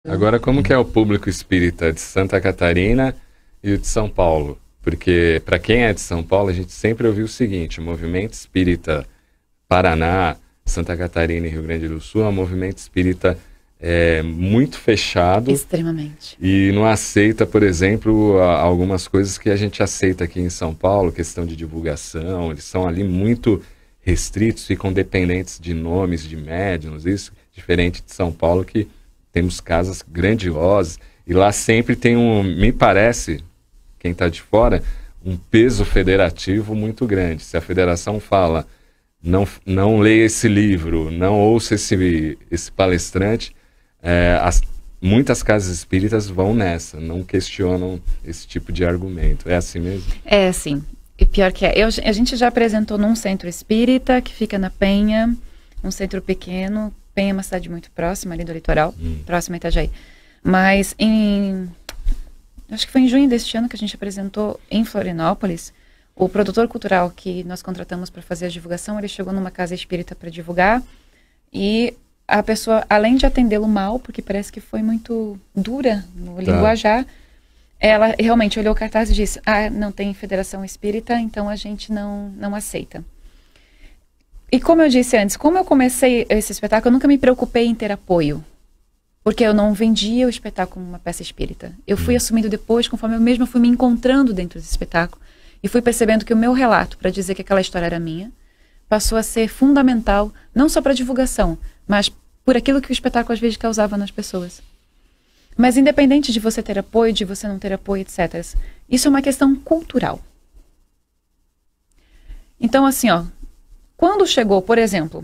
Agora, como que é o público espírita de Santa Catarina e o de São Paulo? Porque, para quem é de São Paulo, a gente sempre ouviu o seguinte: o movimento espírita Paraná, Santa Catarina e Rio Grande do Sul é um movimento espírita muito fechado. Extremamente. E não aceita, por exemplo, algumas coisas que a gente aceita aqui em São Paulo, questão de divulgação. Eles são ali muito restritos, ficam dependentes de nomes, de médiuns, isso, diferente de São Paulo, que temos casas grandiosas, e lá sempre tem me parece, quem está de fora, um peso federativo muito grande. Se a federação fala, não leia esse livro, não ouça esse palestrante, muitas casas espíritas vão nessa, não questionam esse tipo de argumento. É assim mesmo? É assim. E pior que é. A gente já apresentou num centro espírita que fica na Penha, um centro pequeno. Penha é uma cidade muito próxima ali do litoral, próxima a Itajaí. Mas acho que foi em junho deste ano que a gente apresentou em Florianópolis. O produtor cultural que nós contratamos para fazer a divulgação, ele chegou numa casa espírita para divulgar, e a pessoa, além de atendê-lo mal, porque parece que foi muito dura no linguajar, ela realmente olhou o cartaz e disse: não tem federação espírita, então a gente não aceita. E como eu disse antes, como eu comecei esse espetáculo, eu nunca me preocupei em ter apoio, porque eu não vendia o espetáculo como uma peça espírita. Eu fui assumindo depois, conforme eu mesma fui me encontrando dentro desse espetáculo, e fui percebendo que o meu relato, para dizer que aquela história era minha, passou a ser fundamental, não só para a divulgação, mas por aquilo que o espetáculo às vezes causava nas pessoas. Mas independente de você ter apoio, de você não ter apoio, etc., isso é uma questão cultural. Então, assim, quando chegou, por exemplo,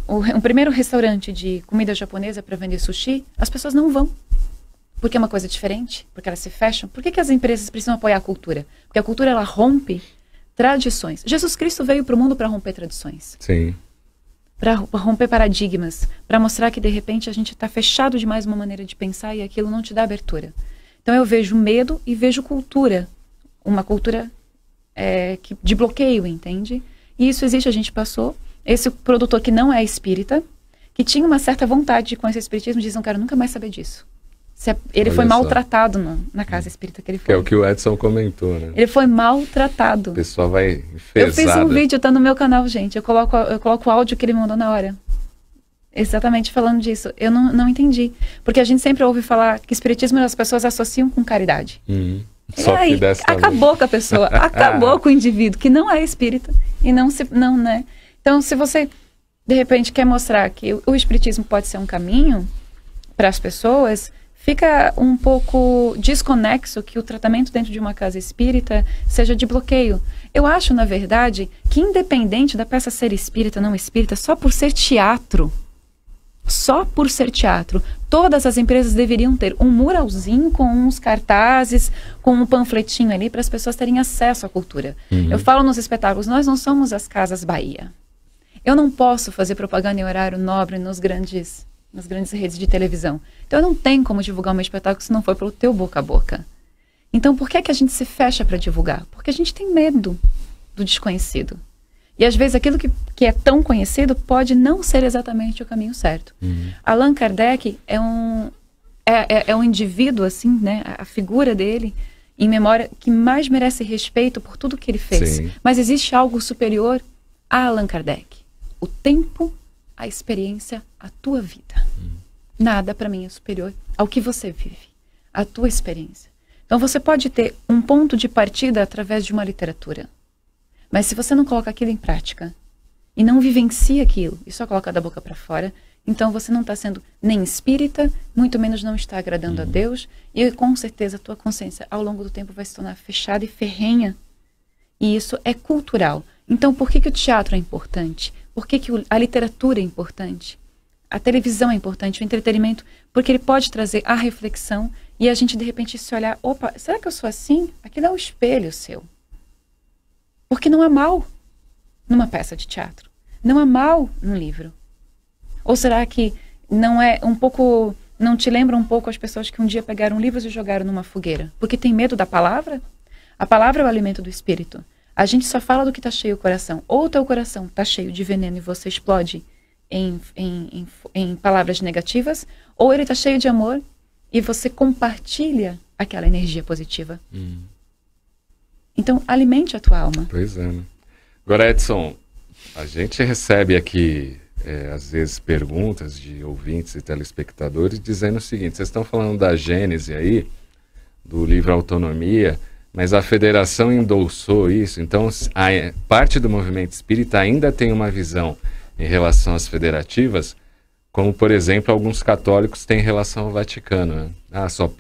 um primeiro restaurante de comida japonesa para vender sushi, as pessoas não vão. Porque é uma coisa diferente, porque elas se fecham. Por que as empresas precisam apoiar a cultura? Porque a cultura, ela rompe tradições. Jesus Cristo veio para o mundo para romper tradições. Sim. Para romper paradigmas, para mostrar que de repente a gente está fechado demais uma maneira de pensar e aquilo não te dá abertura. Então eu vejo medo e vejo cultura, uma cultura de bloqueio, entende? E isso existe, a gente passou. Esse produtor que não é espírita, que tinha uma certa vontade de conhecer o espiritismo, diz: não quero nunca mais saber disso. Ele foi maltratado na casa espírita que ele foi. Que é o que o Edson comentou, né? Ele foi maltratado. O pessoal vai enfesada. Eu fiz um vídeo, tá no meu canal, gente. Eu coloco o áudio que ele mandou na hora. Exatamente falando disso. Eu não entendi. Porque a gente sempre ouve falar que espiritismo as pessoas associam com caridade. Só que dessa acabou com a pessoa, acabou com o indivíduo que não é espírita e não, né? Então, se você de repente quer mostrar que o espiritismo pode ser um caminho para as pessoas, fica um pouco desconexo que o tratamento dentro de uma casa espírita seja de bloqueio. Eu acho, na verdade, que independente da peça ser espírita, não espírita, só por ser teatro, todas as empresas deveriam ter um muralzinho com uns cartazes, com um panfletinho ali para as pessoas terem acesso à cultura. Eu falo nos espetáculos, nós não somos as Casas Bahia. Eu não posso fazer propaganda em horário nobre nas grandes redes de televisão. Então eu não tenho como divulgar o meu espetáculo se não for pelo teu boca a boca. Então por que a gente se fecha para divulgar? Porque a gente tem medo do desconhecido. E às vezes aquilo que é tão conhecido pode não ser exatamente o caminho certo. Allan Kardec é um indivíduo, assim, né? A figura dele, em memória, que mais merece respeito por tudo que ele fez. Sim. Mas existe algo superior a Allan Kardec. O tempo, a experiência, a tua vida. Nada para mim é superior ao que você vive, a tua experiência. Então você pode ter um ponto de partida através de uma literatura. Mas se você não coloca aquilo em prática e não vivencia aquilo e só coloca da boca para fora, então você não está sendo nem espírita, muito menos não está agradando a Deus, e com certeza a tua consciência ao longo do tempo vai se tornar fechada e ferrenha. E isso é cultural. Então por que o teatro é importante? Por que a literatura é importante? A televisão é importante, o entretenimento, porque ele pode trazer a reflexão e a gente de repente se olhar: opa, será que eu sou assim? Aquilo é um espelho seu. Porque não há mal numa peça de teatro. Não há mal no livro. Ou será que não é um pouco... Não te lembra um pouco as pessoas que um dia pegaram livros e jogaram numa fogueira? Porque tem medo da palavra? A palavra é o alimento do espírito. A gente só fala do que está cheio o coração. Ou o teu coração está cheio de veneno e você explode em palavras negativas, ou ele está cheio de amor e você compartilha aquela energia positiva. Então, alimente a tua alma. Pois é, né? Agora, Edson, a gente recebe aqui, às vezes, perguntas de ouvintes e telespectadores dizendo o seguinte: vocês estão falando da Gênese aí, do livro Autonomia, mas a federação endossou isso, então parte do movimento espírita ainda tem uma visão em relação às federativas, como, por exemplo, alguns católicos têm em relação ao Vaticano, né?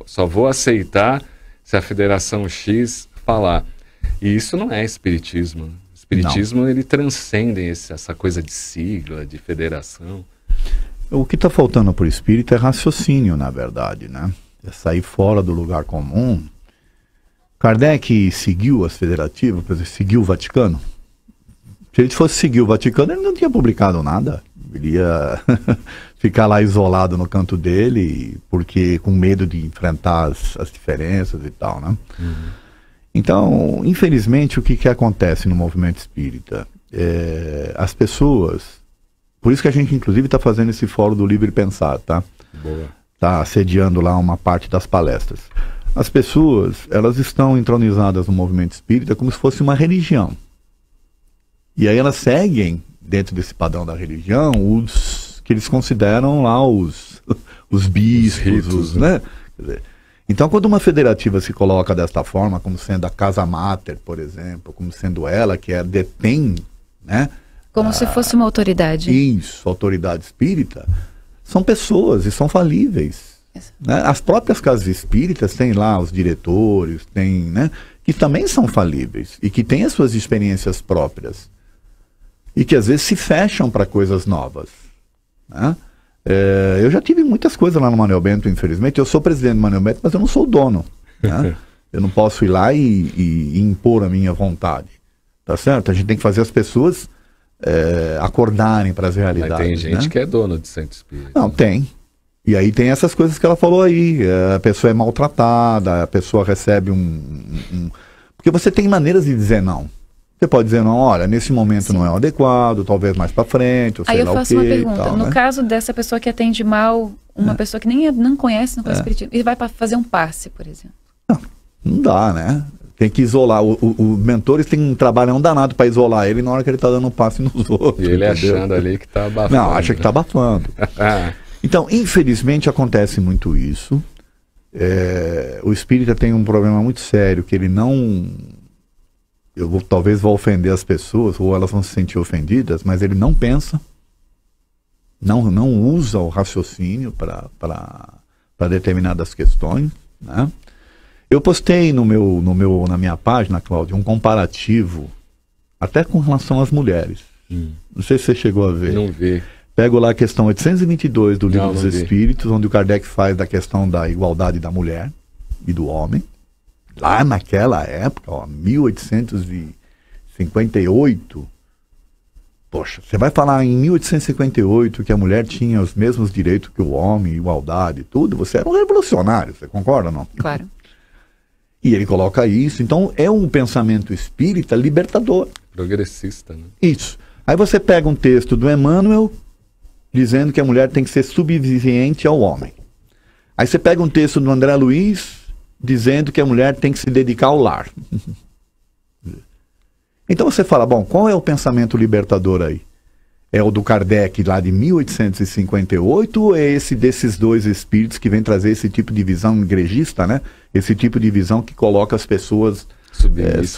Só vou aceitar se a Federação X falar. E isso não é espiritismo. O espiritismo, ele transcende essa coisa de sigla, de federação. O que está faltando para o espírito é raciocínio, na verdade, né? É sair fora do lugar comum. Kardec seguiu as federativas, por exemplo, seguiu o Vaticano. Se ele fosse seguir o Vaticano, ele não tinha publicado nada. Ele ia ficar lá isolado no canto dele, porque com medo de enfrentar as diferenças e tal, né? Então, infelizmente, o que acontece no movimento espírita? As pessoas... Por isso que a gente, inclusive, está fazendo esse fórum do Livre Pensar, tá? Boa. Está assediando lá uma parte das palestras. As pessoas, elas estão entronizadas no movimento espírita como se fosse uma religião. E aí elas seguem, dentro desse padrão da religião, os que eles consideram lá os bispos, ritos, né? Quer dizer, então, quando uma federativa se coloca desta forma, como sendo a Casa Mater, por exemplo, como sendo ela que detém, né? Como se fosse uma autoridade. Isso, autoridade espírita, são pessoas e são falíveis. Né? As próprias casas espíritas têm lá os diretores, tem, né? Que também são falíveis e que têm as suas experiências próprias. E que às vezes se fecham para coisas novas. Né? Eu já tive muitas coisas lá no Manuel Bento, infelizmente. Eu sou presidente do Manuel Bento, mas eu não sou o dono. Né? Eu não posso ir lá e impor a minha vontade. Tá certo? A gente tem que fazer as pessoas acordarem para as realidades. Mas tem gente, né? que é dono de centro espírita. Não, tem. E aí tem essas coisas que ela falou aí. A pessoa é maltratada, a pessoa recebe Porque você tem maneiras de dizer não. Você pode dizer, não, olha, nesse momento não é o adequado, talvez mais para frente, ou sei Aí eu lá faço o quê, uma pergunta. tal, No né? caso dessa pessoa que atende mal, uma pessoa que não conhece espiritismo, e vai para fazer um passe, por exemplo. Não dá, né? Tem que isolar. Os mentores têm um trabalhão danado para isolar ele na hora que ele está dando um passe nos outros. E ele entendeu? achando ali que está abafando. Não, acha que está abafando. Então, infelizmente, acontece muito isso. O espírita tem um problema muito sério, que ele não... talvez vou ofender as pessoas, ou elas vão se sentir ofendidas, mas ele não pensa, não usa o raciocínio para determinadas questões, né? Eu postei na minha página, Cláudio, um comparativo, até com relação às mulheres. Não sei se você chegou a ver. Não vi. Pego lá a questão 822 do Livro Não dos vi. Espíritos, onde o Kardec faz da questão da igualdade da mulher e do homem. Lá naquela época, 1858, poxa, você vai falar em 1858 que a mulher tinha os mesmos direitos que o homem, igualdade e tudo, você era um revolucionário, você concorda ou não? Claro. E ele coloca isso, então é um pensamento espírita libertador. Progressista, né? Isso. Aí você pega um texto do Emmanuel dizendo que a mulher tem que ser subserviente ao homem. Aí você pega um texto do André Luiz dizendo que a mulher tem que se dedicar ao lar. Então você fala, bom, qual é o pensamento libertador aí? É o do Kardec lá de 1858 ou é esse desses dois espíritos que vem trazer esse tipo de visão igrejista, né? Esse tipo de visão que coloca as pessoas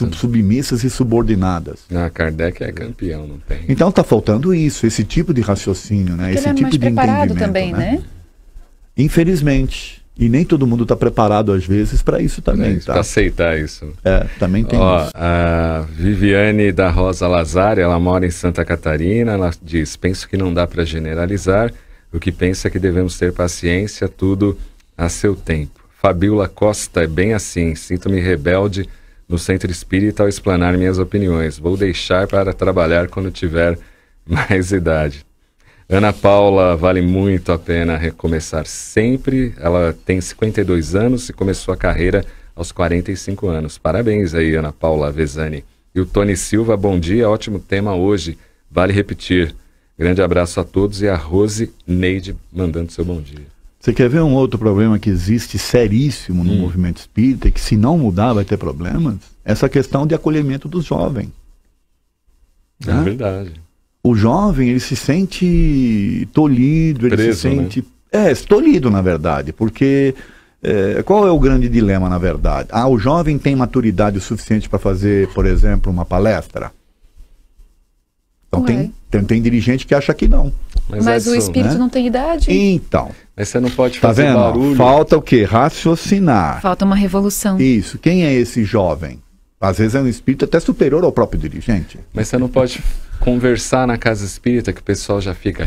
submissas e subordinadas. Kardec é campeão, não tem. Então está faltando isso, esse tipo de raciocínio, né? Porque Esse ele é tipo mais de preparado entendimento, também, né? Infelizmente. E nem todo mundo está preparado, às vezes, para isso também, tá? Para aceitar isso. Também tem isso. A Viviane da Rosa Lazari, ela mora em Santa Catarina, ela diz, penso que não dá para generalizar, o que pensa é que devemos ter paciência, tudo a seu tempo. Fabiola Costa, é bem assim, sinto-me rebelde no centro espírita ao explanar minhas opiniões, vou deixar para trabalhar quando tiver mais idade. Ana Paula, vale muito a pena recomeçar sempre. Ela tem 52 anos e começou a carreira aos 45 anos. Parabéns aí, Ana Paula Vezani. E o Tony Silva, bom dia, ótimo tema hoje. Vale repetir. Grande abraço a todos e a Rose Neide mandando seu bom dia. Você quer ver um outro problema que existe seríssimo no movimento espírita e que, se não mudar, vai ter problemas? Essa questão de acolhimento dos jovens. É verdade. O jovem, ele se sente tolhido, ele Preso, se sente... Né? Tolhido, na verdade, porque... qual é o grande dilema, na verdade? O jovem tem maturidade o suficiente para fazer, por exemplo, uma palestra? Então tem dirigente que acha que não. Mas o espírito, né, não tem idade. Então. Mas você não pode fazer vendo? Barulho. Falta o quê? Raciocinar. Falta uma revolução. Isso. Quem é esse jovem? Às vezes é um espírito até superior ao próprio dirigente. Mas você não pode conversar na casa espírita que o pessoal já fica...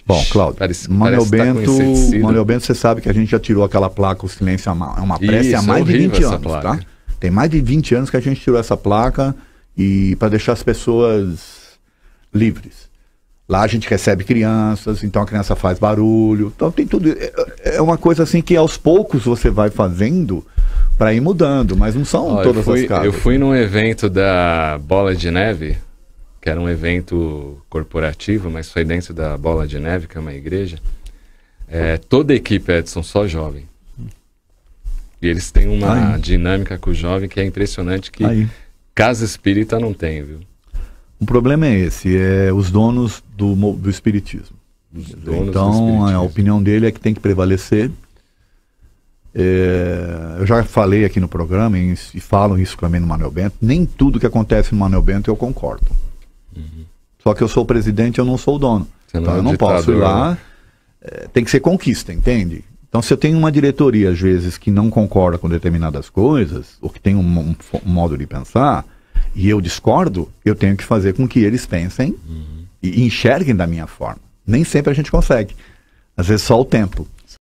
Bom, Cláudio, Manuel Bento, você sabe que a gente já tirou aquela placa, o silêncio é uma prece, há mais de 20 anos, tá? Tem mais de 20 anos que a gente tirou essa placa e para deixar as pessoas livres. Lá a gente recebe crianças, então a criança faz barulho, então tem tudo. É uma coisa assim que aos poucos você vai fazendo para ir mudando, mas não são todas as casas. Eu fui num evento da Bola de Neve, que era um evento corporativo, mas foi dentro da Bola de Neve, que é uma igreja. Toda a equipe, Edson, só jovem. E eles têm uma dinâmica com o jovem que é impressionante, que casa espírita não tem, viu? O problema é esse, os donos do espiritismo. Então, a opinião dele é que tem que prevalecer. Eu já falei aqui no programa, e falo isso também no Manuel Bento, nem tudo que acontece no Manuel Bento eu concordo. Só que eu sou o presidente, eu não sou o dono. Então eu não posso ir lá, tem que ser conquista, entende? Então se eu tenho uma diretoria, às vezes, que não concorda com determinadas coisas, ou que tem um modo de pensar, e eu discordo, eu tenho que fazer com que eles pensem e enxerguem da minha forma. Nem sempre a gente consegue. Às vezes só o tempo.